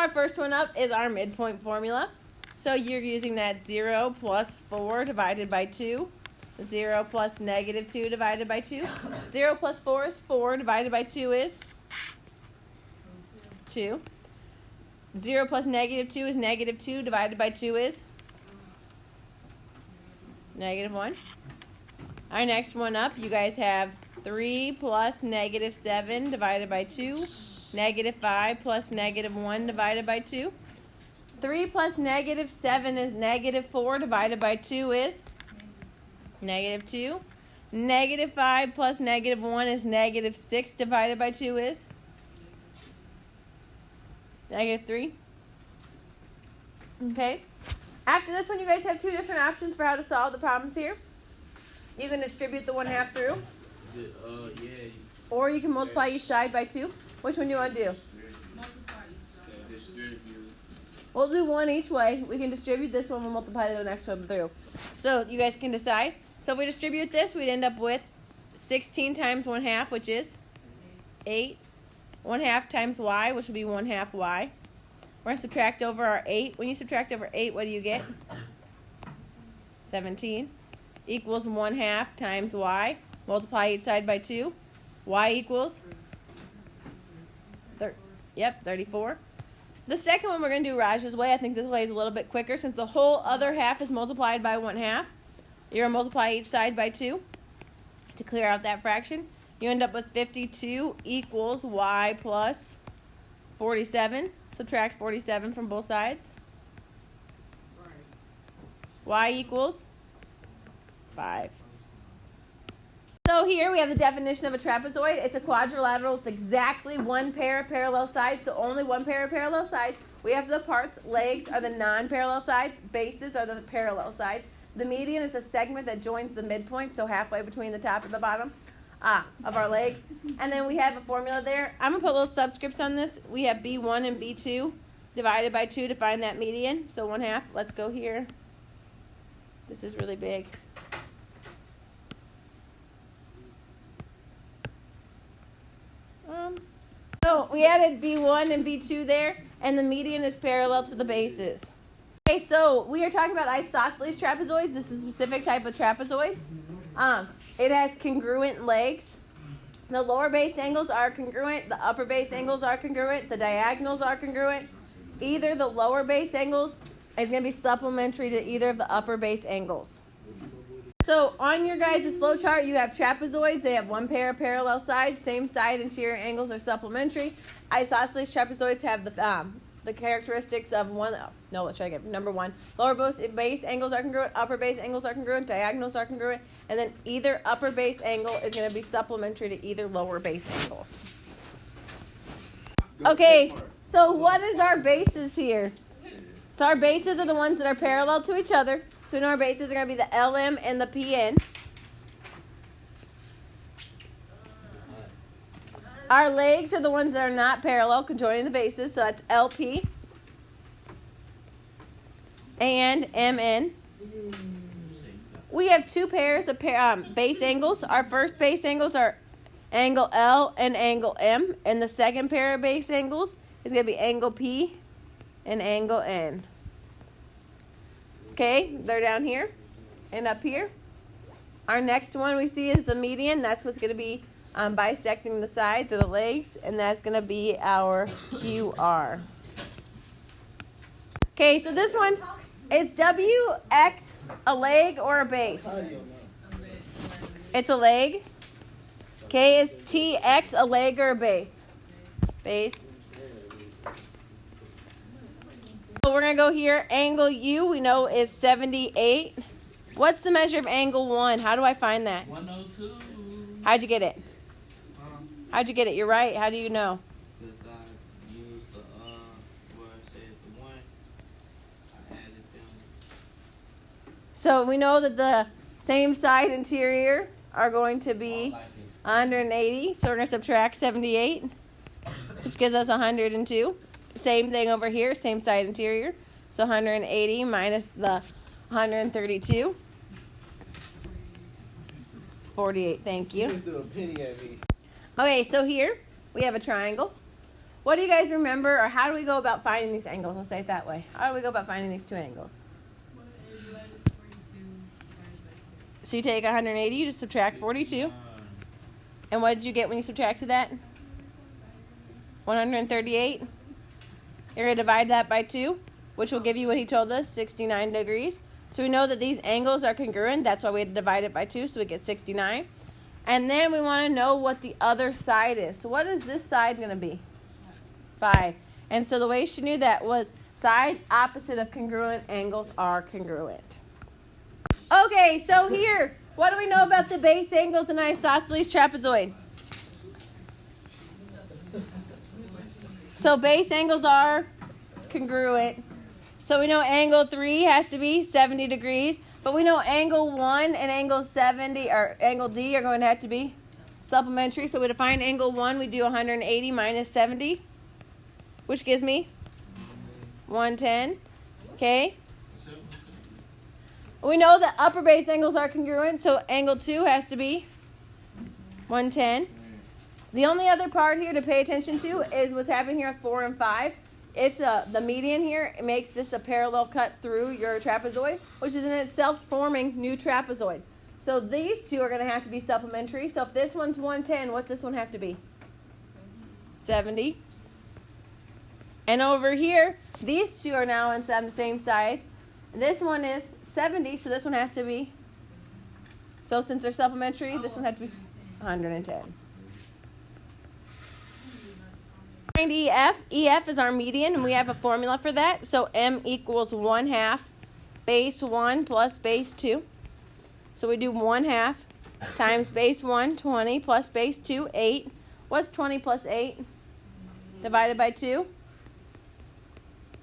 our first one up is our midpoint formula. So you're using that 0 plus 4 divided by 2. 0 plus negative 2 divided by 2. 0 plus 4 is 4 divided by 2 is 2. 0 plus negative 2 is negative 2 divided by 2 is negative 1. Our next one up, you guys have 3 plus negative 7 divided by 2. Negative 5 plus negative 1 divided by 2. 3 plus negative 7 is negative 4 divided by 2 is negative 2. Negative 5 plus negative 1 is negative 6 divided by 2 is negative 3. Okay. After this one, you guys have two different options for how to solve the problems here. You can distribute the 1/2 through. Or you can multiply each side by 2. Which one do you want to do? We'll do one each way. We can distribute this one. We'll multiply the next one through. So you guys can decide. So if we distribute this, we'd end up with 16 times 1/2, which is 8. 1/2 times y, which would be 1/2 y. We're going to subtract over our 8. When you subtract over 8, what do you get? 17. Equals 1/2 times y. Multiply each side by 2. Y equals 34. The second one we're going to do Raj's way. I think this way is a little bit quicker since the whole other half is multiplied by 1/2. You're going to multiply each side by 2 to clear out that fraction. You end up with 52 equals y plus 47. Subtract 47 from both sides. Y equals 5. So here we have the definition of a trapezoid. It's a quadrilateral with exactly one pair of parallel sides, so only one pair of parallel sides. We have the parts. Legs are the non-parallel sides. Bases are the parallel sides. The median is a segment that joins the midpoint, so halfway between the top and the bottom of our legs. And then we have a formula there. I'm going to put little subscripts on this. We have B1 and B2 divided by 2 to find that median. So 1/2. Let's go here. This is really big. So we added B1 and B2 there, and the median is parallel to the bases. Okay, so we are talking about isosceles trapezoids. This is a specific type of trapezoid. It has congruent legs. The lower base angles are congruent. The upper base angles are congruent. The diagonals are congruent. Either the lower base angles is going to be supplementary to either of the upper base angles. So on your guys' flow chart, you have trapezoids. They have one pair of parallel sides. Same side interior angles are supplementary. Isosceles trapezoids have the characteristics of let's try again. Number 1, lower base angles are congruent, upper base angles are congruent, diagonals are congruent, and then either upper base angle is going to be supplementary to either lower base angle. Okay, so what is our bases here? So our bases are the ones that are parallel to each other. So we know our bases are going to be the LM and the PN. Our legs are the ones that are not parallel, conjoining the bases. So that's LP and MN. We have two pairs of base angles. Our first base angles are angle L and angle M. And the second pair of base angles is going to be angle P and angle N. Okay, they're down here and up here. Our next one we see is the median. That's what's going to be bisecting the sides of the legs, and that's going to be our QR. Okay, so this one is WX a leg or a base? It's a leg. Okay, is TX a leg or a base? Base. So we're going to go here. Angle U we know is 78. What's the measure of angle 1? How do I find that? 102. How'd you get it? How'd you get it? You're right. How do you know? Because I used where it said the 1. I added them. So we know that the same side interior are going to be 180. So we're going to subtract 78, which gives us 102. Same thing over here, same side interior. So 180 minus the 132. It's 48, thank you. Just do a penny at me. Okay, so here we have a triangle. what do you guys remember, or how do we go about finding these angles? I'll say it that way. How do we go about finding these two angles? So you take 180, you just subtract 42. And what did you get when you subtracted that? 138. You're going to divide that by 2, which will give you what he told us, 69 degrees. So we know that these angles are congruent. That's why we had to divide it by 2, so we get 69. And then we want to know what the other side is. So what is this side going to be? 5. And so the way she knew that was sides opposite of congruent angles are congruent. Okay, so here, what do we know about the base angles in isosceles trapezoid? So base angles are congruent. So we know angle 3 has to be 70 degrees, but we know angle 1 and angle 70 or angle D are going to have to be supplementary. So we define angle 1, we do 180 minus 70, which gives me 110. Okay? We know that upper base angles are congruent, so angle 2 has to be 110. The only other part here to pay attention to is what's happening here with 4 and 5. It's the median here. It makes this a parallel cut through your trapezoid, which is in itself forming new trapezoids. So these two are going to have to be supplementary. So if this one's 110, what's this one have to be? 70. And over here, these two are now on the same side. This one is 70, so this one has to be, so since they're supplementary, this one had to be 110. Find EF. EF is our median, and we have a formula for that. So M equals 1/2 base 1 plus base 2. So we do 1/2 times base 1, 20, plus base 2, 8. What's 20 plus 8? Divided by 2?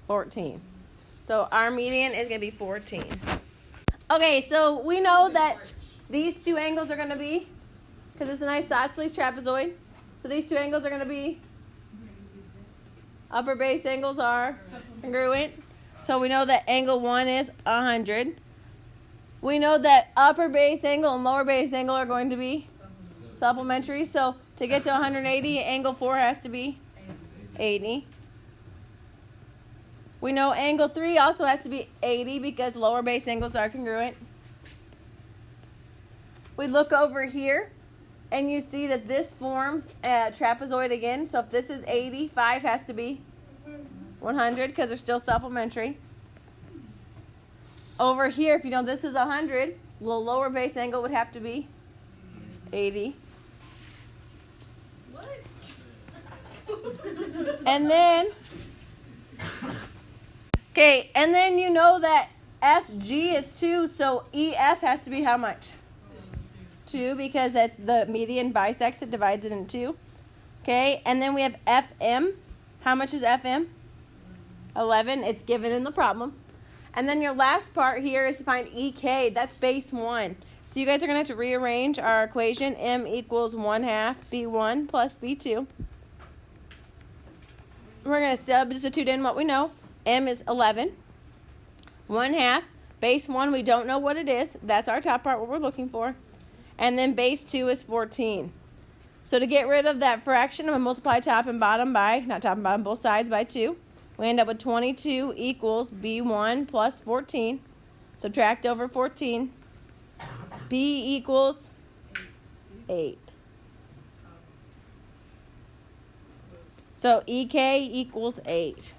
14. So our median is going to be 14. Okay, so we know that these two angles are going to be, because it's an isosceles trapezoid, so these two angles are going to be, upper base angles are congruent. So we know that angle 1 is 100. We know that upper base angle and lower base angle are going to be supplementary. So to get to 180, angle 4 has to be 80. We know angle 3 also has to be 80 because lower base angles are congruent. We look over here, and you see that this forms a trapezoid again. So if this is 80, 5 has to be 100 because they're still supplementary. Over here, if you know this is 100, the lower base angle would have to be 80. What? And then... Okay, and then you know that FG is 2, so EF has to be how much? 2, because that's the median bisects it, divides it in 2. Okay, and then we have FM. How much is FM? 11. It's given in the problem. And then your last part here is to find EK. That's base 1. So you guys are going to have to rearrange our equation. M equals 1/2 B1 plus B2. We're going to substitute in what we know. M is 11. 1/2. Base 1, we don't know what it is. That's our top part, what we're looking for. And then base 2 is 14. So to get rid of that fraction, I'm going to multiply top and bottom by, not top and bottom, both sides by 2. We end up with 22 equals B1 plus 14. Subtract over 14. B equals 8. So EK equals 8.